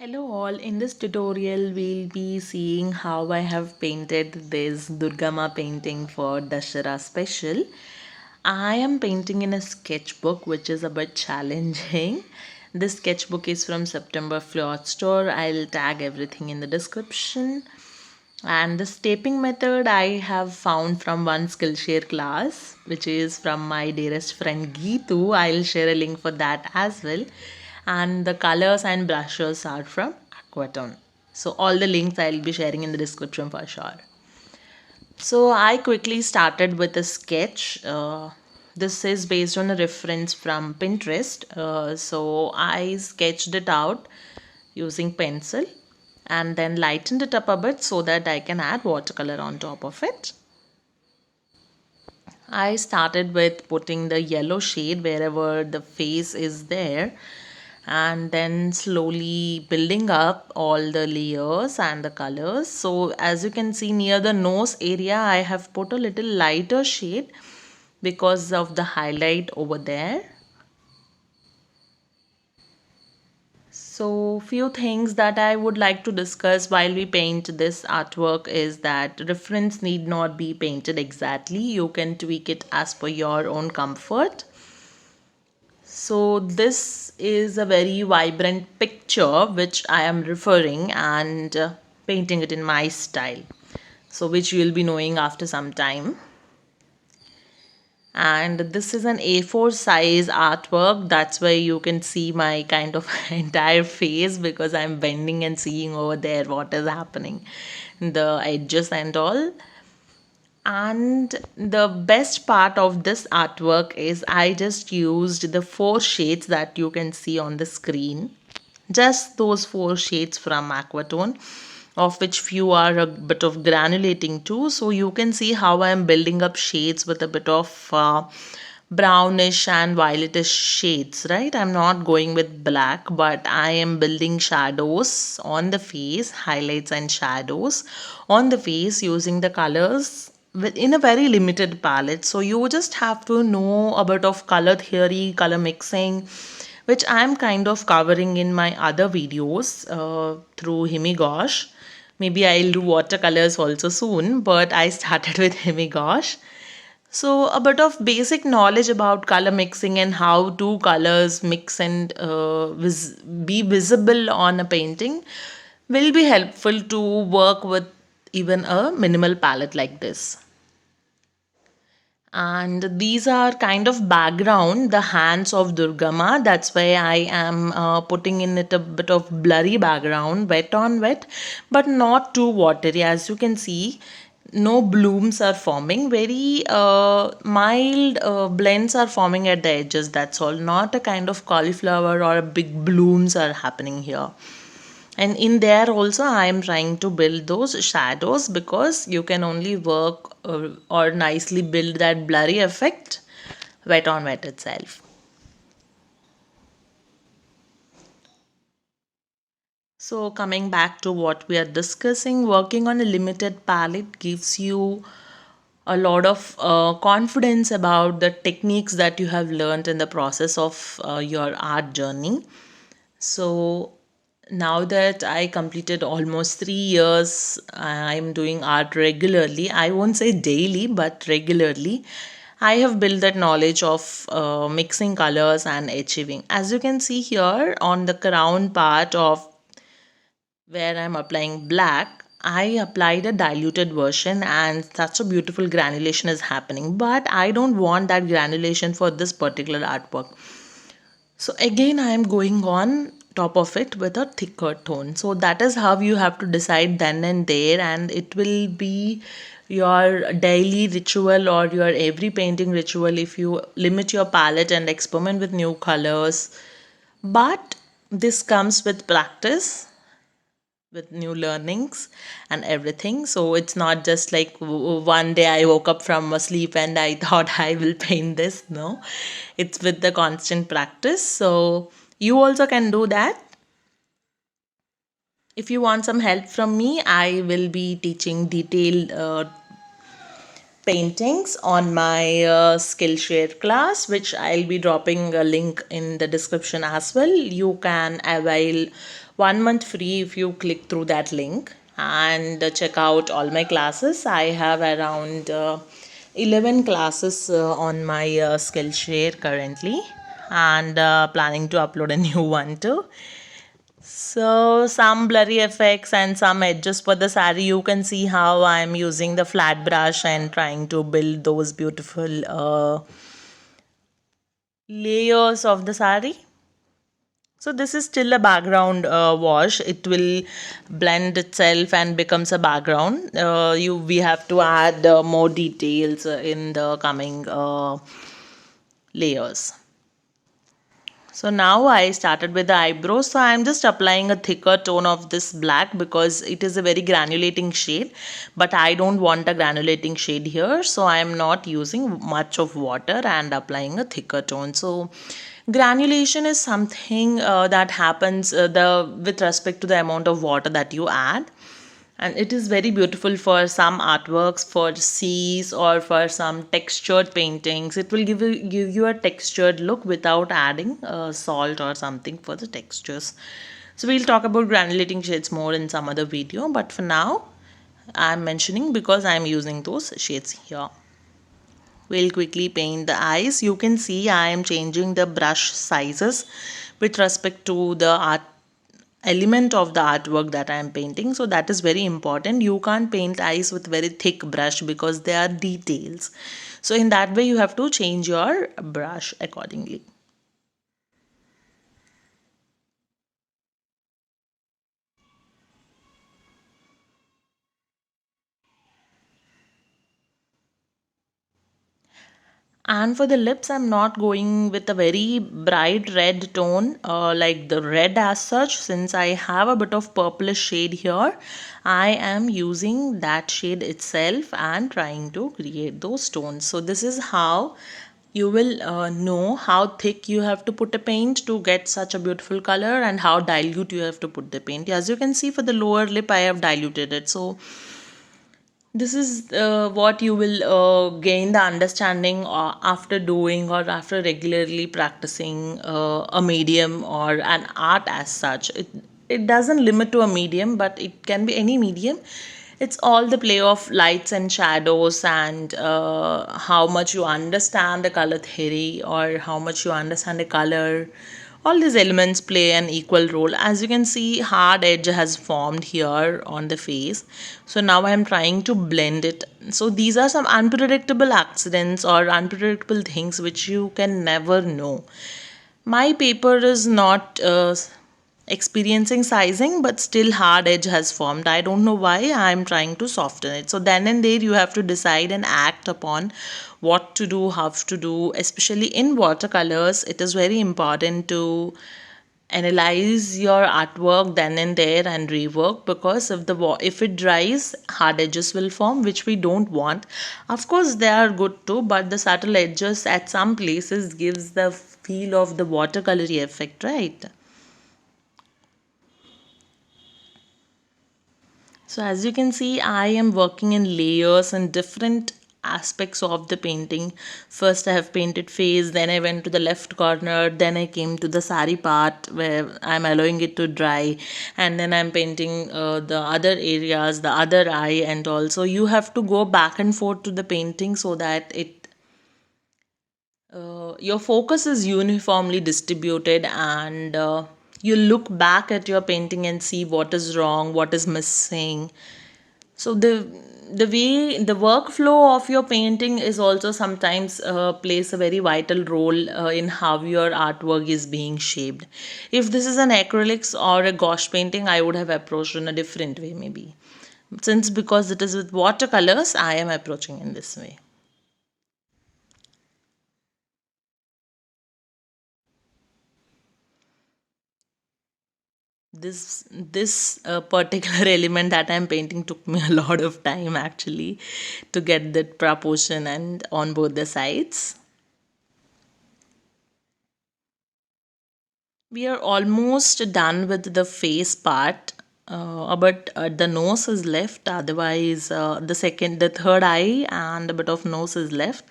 Hello all, in this tutorial we'll be seeing how I have painted this Durgama painting for Dashera special. I am painting in a sketchbook which is a bit challenging. This sketchbook is from September Cloth Store. I'll tag everything in the description. And this taping method I have found from one Skillshare class, which is from my dearest friend Geetu. I'll share a link for that as well. And the colors and brushes are from Aquatone. So all the links I'll be sharing in the description for sure. So I quickly started with a sketch. This is based on a reference from Pinterest. So I sketched it out using pencil and then lightened it up a bit so that I can add watercolor on top of it. I started with putting the yellow shade wherever the face is there and then slowly building up all the layers and the colors. So as you can see near the nose area I have put a little lighter shade because of the highlight over there. So few things that I would like to discuss while we paint this artwork is that reference need not be painted exactly. You can tweak it as per your own comfort. So this is a very vibrant picture which I am referring and painting it in my style. So which you will be knowing after some time. And this is an A4 size artwork. That's why you can see my kind of entire face because I'm bending and seeing over there what is happening, the edges and all. And the best part of this artwork is I just used the four shades that you can see on the screen, just those four shades from Aquatone, of which few are a bit of granulating too. So you can see how I'm building up shades with a bit of brownish and violetish shades, right? I'm not going with black, but I am building shadows on the face, highlights and shadows on the face using the colors in a very limited palette. So you just have to know a bit of color theory, color mixing, which I'm kind of covering in my other videos through Himigosh. Maybe I'll do watercolors also soon, but I started with Himigosh. So a bit of basic knowledge about color mixing and how two colors mix and be visible on a painting will be helpful to work with even a minimal palette like this. And these are kind of background, the hands of Durgama. That's why I am putting in it a bit of blurry background, wet on wet, but not too watery. As you can see, no blooms are forming, very mild blends are forming at the edges. That's all, not a kind of cauliflower or a big blooms are happening here. And in there also I am trying to build those shadows because you can only work or nicely build that blurry effect wet on wet itself. So coming back to what we are discussing, working on a limited palette gives you a lot of confidence about the techniques that you have learned in the process of your art journey. So now that I completed almost 3 years, I'm doing art regularly. I won't say daily, but regularly. I have built that knowledge of mixing colors and achieving. As you can see here on the crown part of where I'm applying black, I applied a diluted version and such a beautiful granulation is happening. But I don't want that granulation for this particular artwork. So again, I am going on top of it with a thicker tone. So that is how you have to decide then and there, and it will be your daily ritual or your every painting ritual if you limit your palette and experiment with new colors. But this comes with practice, with new learnings and everything. So it's not just like one day I woke up from a sleep and I thought I will paint this. No, it's with the constant practice. So you also can do that. If you want some help from me, I will be teaching detailed paintings on my Skillshare class, which I'll be dropping a link in the description as well. You can avail 1 month free if you click through that link and check out all my classes. I have around 11 classes on my Skillshare currently, and planning to upload a new one too. So some blurry effects and some edges for the sari. You can see how I'm using the flat brush and trying to build those beautiful layers of the sari. So this is still a background wash. It will blend itself and becomes a background. We have to add more details in the coming layers. So now I started with the eyebrows. So I'm just applying a thicker tone of this black because it is a very granulating shade. But I don't want a granulating shade here. So I'm not using much of water and applying a thicker tone. So granulation is something that happens with respect to the amount of water that you add, and it is very beautiful for some artworks, for seas, or for some textured paintings. It will give you a textured look without adding salt or something for the textures. So we'll talk about granulating shades more in some other video, but for now I'm mentioning because I'm using those shades here. We'll quickly paint the eyes. You can see I am changing the brush sizes with respect to the art element of the artwork that I am painting. So that is very important. You can't paint eyes with very thick brush because they are details. So in that way you have to change your brush accordingly. And for the lips, I'm not going with a very bright red tone, like the red as such. Since I have a bit of purplish shade here, I am using that shade itself and trying to create those tones. So this is how you will know how thick you have to put a paint to get such a beautiful color, and how dilute you have to put the paint. As you can see, for the lower lip, I have diluted it. So this is what you will gain the understanding after doing or after regularly practicing a medium or an art as such. It doesn't limit to a medium, but it can be any medium. It's all the play of lights and shadows, and how much you understand the color theory or how much you understand the color. All these elements play an equal role. As you can see, hard edge has formed here on the face. So now I am trying to blend it. So these are some unpredictable accidents or unpredictable things which you can never know. My paper is not experiencing sizing, but still hard edge has formed. I don't know why. I'm trying to soften it. So then and there you have to decide and act upon what to do, how to do. Especially in watercolors, it is very important to analyze your artwork then and there and rework, because if it dries, hard edges will form, which we don't want. Of course they are good too, but the subtle edges at some places gives the feel of the watercolory effect, right? So as you can see, I am working in layers and different aspects of the painting. First I have painted face, then I went to the left corner, then I came to the sari part where I'm allowing it to dry, and then I'm painting the other areas, the other eye, and also you have to go back and forth to the painting so that your focus is uniformly distributed, and you look back at your painting and see what is wrong, what is missing. So the workflow of your painting is also sometimes plays a very vital role in how your artwork is being shaped. If this is an acrylics or a gouache painting, I would have approached in a different way maybe. Since because it is with watercolors, I am approaching in this way. This particular element that I'm painting took me a lot of time actually to get that proportion and on both the sides. We are almost done with the face part, but the nose is left. Otherwise, the third eye and a bit of nose is left.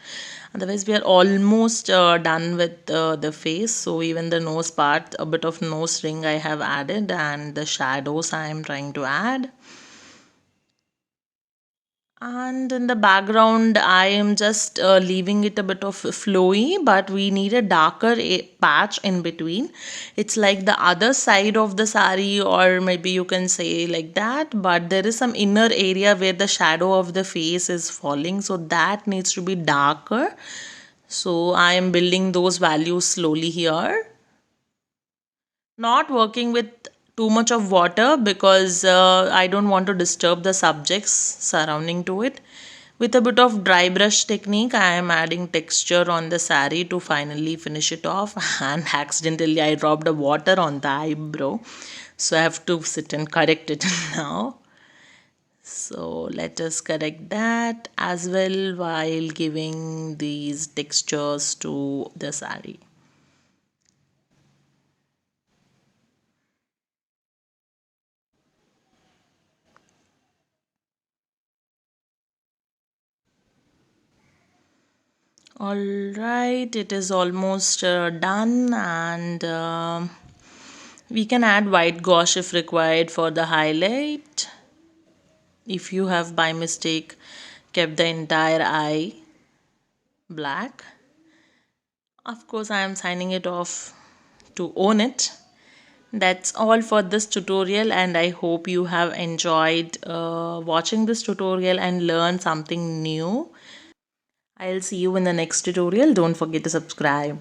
Otherwise, we are almost done with the face. So even the nose part, a bit of nose ring I have added, and the shadows I am trying to add. And in the background, I am just leaving it a bit of flowy, but we need a darker patch in between. It's like the other side of the sari, or maybe you can say like that, but there is some inner area where the shadow of the face is falling, so that needs to be darker. So I am building those values slowly here. Not working with too much of water because I don't want to disturb the subjects surrounding to it. With a bit of dry brush technique, I am adding texture on the sari to finally finish it off. And accidentally, I dropped the water on the eyebrow. So I have to sit and correct it now. So let us correct that as well while giving these textures to the sari. All right, it is almost done, and we can add white gouache if required for the highlight. If you have by mistake kept the entire eye black, of course, I am signing it off to own it. That's all for this tutorial, and I hope you have enjoyed watching this tutorial and learned something new. I'll see you in the next tutorial. Don't forget to subscribe.